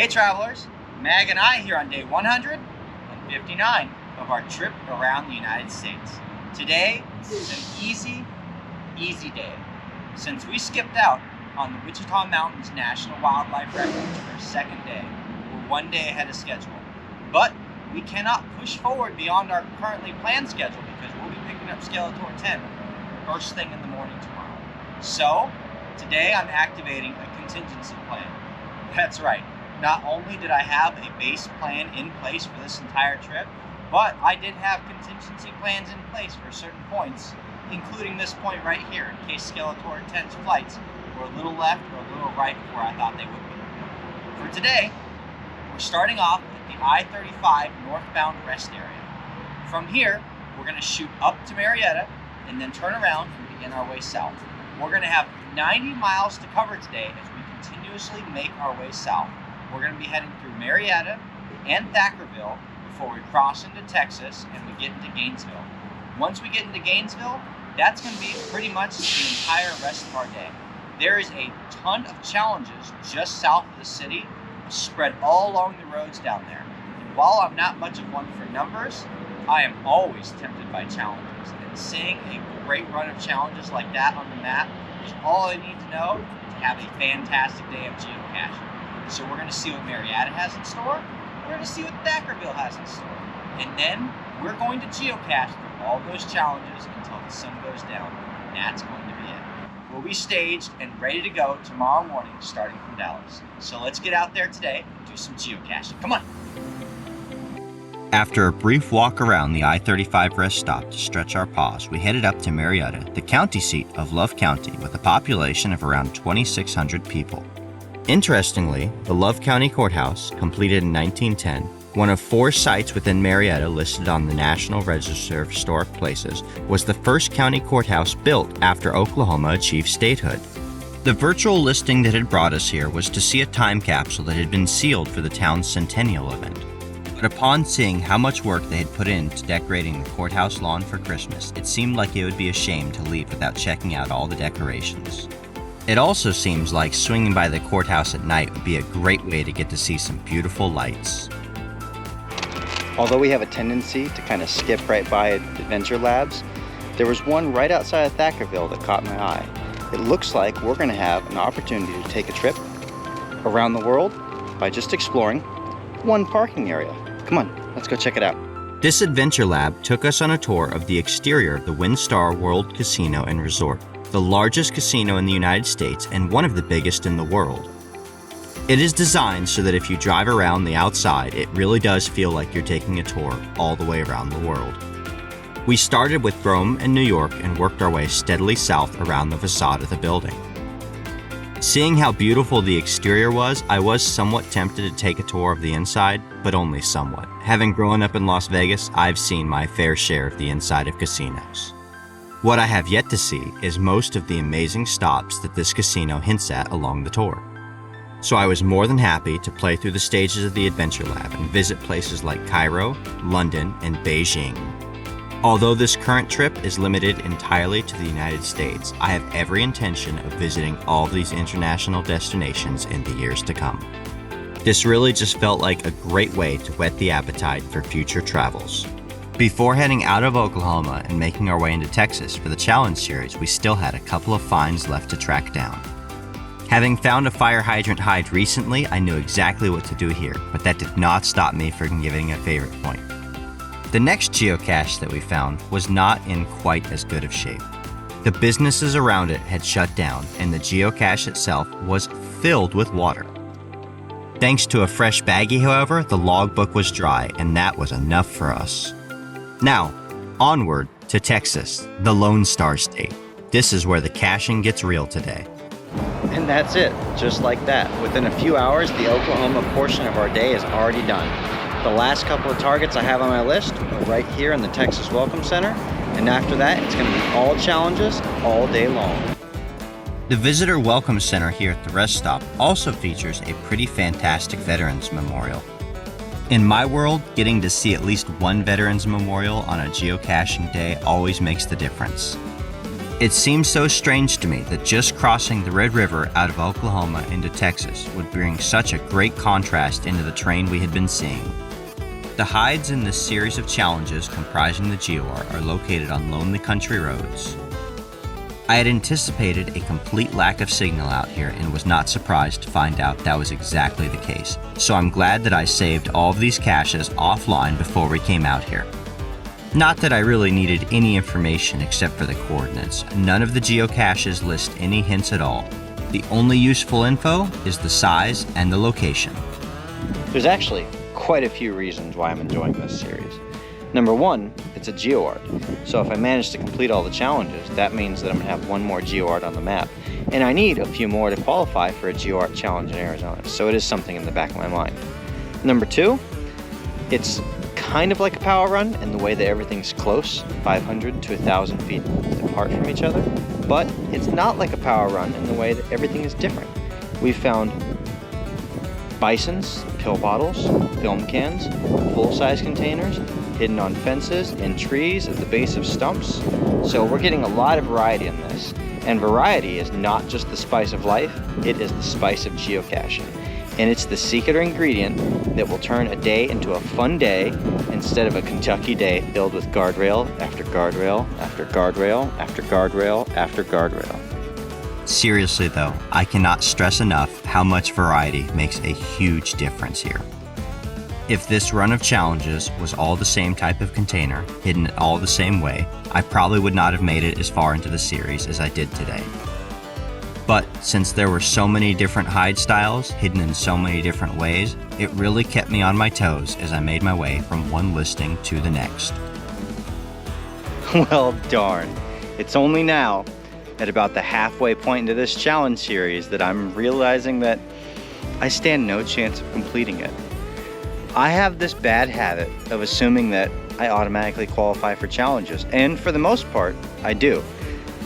Hey travelers, Mag and I here on day 159 of our trip around the United States. Today is an easy day, since we skipped out on the Wichita Mountains National Wildlife Refuge for a second day. We're one day ahead of schedule, but we cannot push forward beyond our currently planned schedule because we'll be picking up Skeletor 10 first thing in the morning tomorrow. So today I'm activating a contingency plan. That's right. Not only did I have a base plan in place for this entire trip, but I did have contingency plans in place for certain points, including this point right here, in case Skeletor 10's flights were a little left or a little right of where I thought they would be. For today, we're starting off at the I-35 northbound rest area. From here, we're going to shoot up to Marietta and then turn around and begin our way south. We're going to have 90 miles to cover today as we continuously make our way south. We're going to be heading through Marietta and Thackerville before we cross into Texas and we get into Gainesville. Once we get into Gainesville, that's going to be pretty much the entire rest of our day. There is a ton of challenges just south of the city, spread all along the roads down there. And while I'm not much of one for numbers, I am always tempted by challenges. And seeing a great run of challenges like that on the map is all I need to know to have a fantastic day of geocaching. So we're going to see what Marietta has in store, we're going to see what Thackerville has in store, and then we're going to geocache through all those challenges until the sun goes down, and that's going to be it. We'll be staged and ready to go tomorrow morning starting from Dallas. So let's get out there today and do some geocaching. Come on! After a brief walk around the I-35 rest stop to stretch our paws, we headed up to Marietta, the county seat of Love County, with a population of around 2,600 people. Interestingly, the Love County Courthouse, completed in 1910, one of 4 sites within Marietta listed on the National Register of Historic Places, was the first county courthouse built after Oklahoma achieved statehood. The virtual listing that had brought us here was to see a time capsule that had been sealed for the town's centennial event. But upon seeing how much work they had put into decorating the courthouse lawn for Christmas, it seemed like it would be a shame to leave without checking out all the decorations. It also seems like swinging by the courthouse at night would be a great way to get to see some beautiful lights. Although we have a tendency to kind of skip right by Adventure Labs, there was one right outside of Thackerville that caught my eye. It looks like we're going to have an opportunity to take a trip around the world by just exploring one parking area. Come on, let's go check it out. This Adventure Lab took us on a tour of the exterior of the WinStar World Casino and Resort, the largest casino in the United States and one of the biggest in the world. It is designed so that if you drive around the outside, it really does feel like you're taking a tour all the way around the world. We started with Rome and New York and worked our way steadily south around the facade of the building. Seeing how beautiful the exterior was, I was somewhat tempted to take a tour of the inside, but only somewhat. Having grown up in Las Vegas, I've seen my fair share of the inside of casinos. What I have yet to see is most of the amazing stops that this casino hints at along the tour. So I was more than happy to play through the stages of the Adventure Lab and visit places like Cairo, London, and Beijing. Although this current trip is limited entirely to the United States, I have every intention of visiting all of these international destinations in the years to come. This really just felt like a great way to whet the appetite for future travels. Before heading out of Oklahoma and making our way into Texas for the Challenge Series, we still had a couple of finds left to track down. Having found a fire hydrant hide recently, I knew exactly what to do here, but that did not stop me from giving a favorite point. The next geocache that we found was not in quite as good of shape. The businesses around it had shut down, and the geocache itself was filled with water. Thanks to a fresh baggie, however, the logbook was dry, and that was enough for us. Now, onward to Texas, the Lone Star State. This is where the caching gets real today. And that's it, just like that. Within a few hours, the Oklahoma portion of our day is already done. The last couple of targets I have on my list are right here in the Texas Welcome Center, and after that, it's going to be all challenges all day long. The Visitor Welcome Center here at the rest stop also features a pretty fantastic Veterans Memorial. In my world, getting to see at least one Veterans Memorial on a geocaching day always makes the difference. It seems so strange to me that just crossing the Red River out of Oklahoma into Texas would bring such a great contrast into the terrain we had been seeing. The hides in this series of challenges comprising the geoart are located on lonely country roads. I had anticipated a complete lack of signal out here and was not surprised to find out that was exactly the case. So I'm glad that I saved all of these caches offline before we came out here. Not that I really needed any information except for the coordinates. None of the geocaches list any hints at all. The only useful info is the size and the location. There's actually quite a few reasons why I'm enjoying this series. Number one, it's a geoart. So if I manage to complete all the challenges, that means that I'm gonna have one more geoart on the map. And I need a few more to qualify for a geoart challenge in Arizona. So it is something in the back of my mind. Number two, it's kind of like a power run in the way that everything's close, 500 to 1,000 feet apart from each other. But it's not like a power run in the way that everything is different. We've found bisons, pill bottles, film cans, full-size containers, hidden on fences, in trees, at the base of stumps. So we're getting a lot of variety in this. And variety is not just the spice of life, it is the spice of geocaching. And it's the secret ingredient that will turn a day into a fun day instead of a Kentucky day filled with guardrail after guardrail after guardrail after guardrail after guardrail. Seriously though, I cannot stress enough how much variety makes a huge difference here. If this run of challenges was all the same type of container, hidden all the same way, I probably would not have made it as far into the series as I did today. But since there were so many different hide styles, hidden in so many different ways, it really kept me on my toes as I made my way from one listing to the next. Well, darn. It's only now, at about the halfway point into this challenge series, that I'm realizing that I stand no chance of completing it. I have this bad habit of assuming that I automatically qualify for challenges, and for the most part, I do.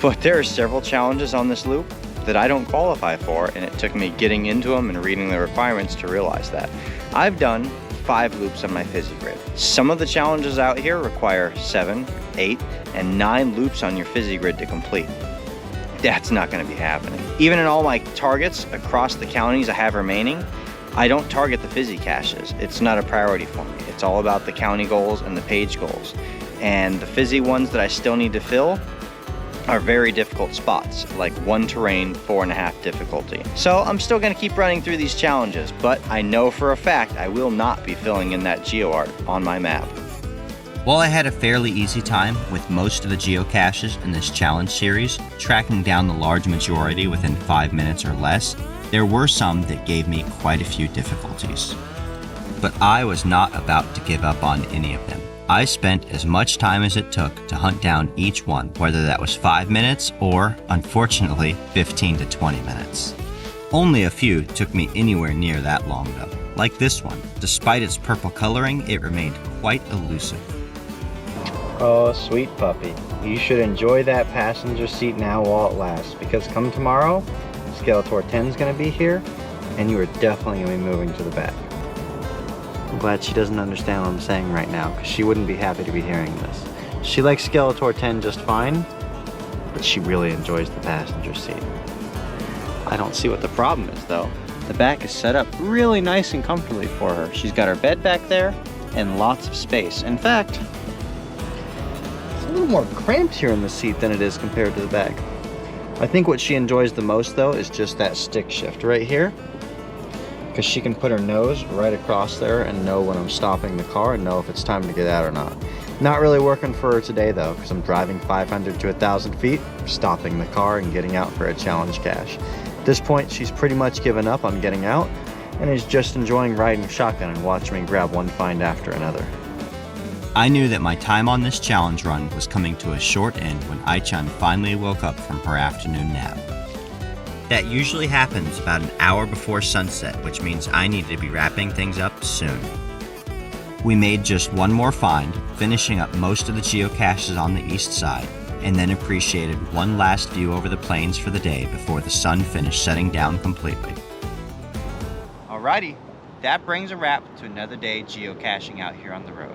But there are several challenges on this loop that I don't qualify for, and it took me getting into them and reading the requirements to realize that. I've done 5 loops on my Fizzy Grid. Some of the challenges out here require 7, 8, and 9 loops on your Fizzy Grid to complete. That's not going to be happening. Even in all my targets across the counties I have remaining, I don't target the Fizzy caches. It's not a priority for me. It's all about the county goals and the page goals. And the Fizzy ones that I still need to fill are very difficult spots, like 1 terrain, 4.5 difficulty. So I'm still gonna keep running through these challenges, but I know for a fact I will not be filling in that geoart on my map. While I had a fairly easy time with most of the geocaches in this challenge series, tracking down the large majority within 5 minutes or less, there were some that gave me quite a few difficulties. But I was not about to give up on any of them. I spent as much time as it took to hunt down each one, whether that was 5 minutes or, unfortunately, 15 to 20 minutes. Only a few took me anywhere near that long though. Like this one, despite its purple coloring, it remained quite elusive. Oh, sweet puppy. You should enjoy that passenger seat now while it lasts, because come tomorrow, Skeletor 10 is going to be here, and you are definitely going to be moving to the back. I'm glad she doesn't understand what I'm saying right now, because she wouldn't be happy to be hearing this. She likes Skeletor 10 just fine, but she really enjoys the passenger seat. I don't see what the problem is, though. The back is set up really nice and comfortably for her. She's got her bed back there, and lots of space. In fact, it's a little more cramped here in the seat than it is compared to the back. I think what she enjoys the most though is just that stick shift right here, because she can put her nose right across there and know when I'm stopping the car and know if it's time to get out or not. Not really working for her today though, because I'm driving 500 to 1,000 feet, stopping the car and getting out for a challenge cache. At this point she's pretty much given up on getting out and is just enjoying riding shotgun and watching me grab one find after another. I knew that my time on this challenge run was coming to a short end when Ai-chan finally woke up from her afternoon nap. That usually happens about an hour before sunset, which means I need to be wrapping things up soon. We made just one more find, finishing up most of the geocaches on the east side, and then appreciated one last view over the plains for the day before the sun finished setting down completely. Alrighty, that brings a wrap to another day geocaching out here on the road.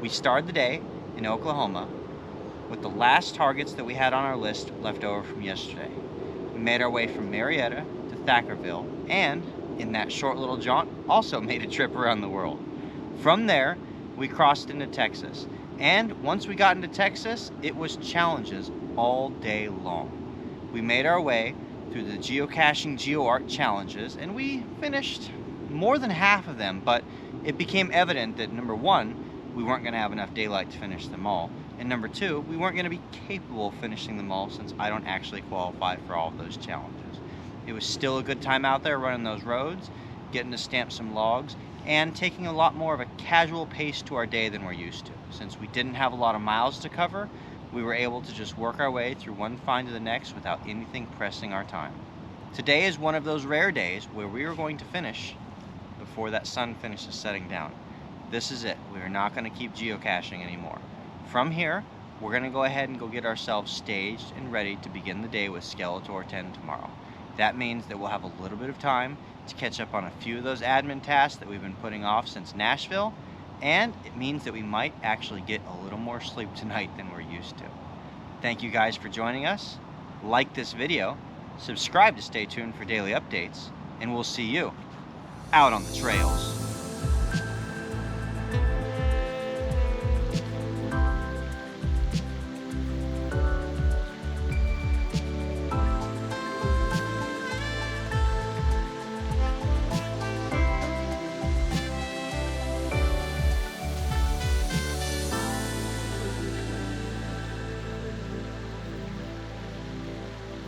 We started the day in Oklahoma, with the last targets that we had on our list left over from yesterday. We made our way from Marietta to Thackerville, and in that short little jaunt, also made a trip around the world. From there, we crossed into Texas, and once we got into Texas, it was challenges all day long. We made our way through the geocaching geoart challenges, and we finished more than half of them, but it became evident that number one, we weren't going to have enough daylight to finish them all, and number two, we weren't going to be capable of finishing them all since I don't actually qualify for all of those challenges. It was still a good time out there running those roads, getting to stamp some logs, and taking a lot more of a casual pace to our day than we're used to. Since we didn't have a lot of miles to cover, we were able to just work our way through one find to the next without anything pressing our time. Today is one of those rare days where we are going to finish before that sun finishes setting down. This is it. We are not going to keep geocaching anymore. From here, we're going to go ahead and go get ourselves staged and ready to begin the day with Skeletor 10 tomorrow. That means that we'll have a little bit of time to catch up on a few of those admin tasks that we've been putting off since Nashville, and it means that we might actually get a little more sleep tonight than we're used to. Thank you guys for joining us. Like this video, subscribe to stay tuned for daily updates, and we'll see you out on the trails.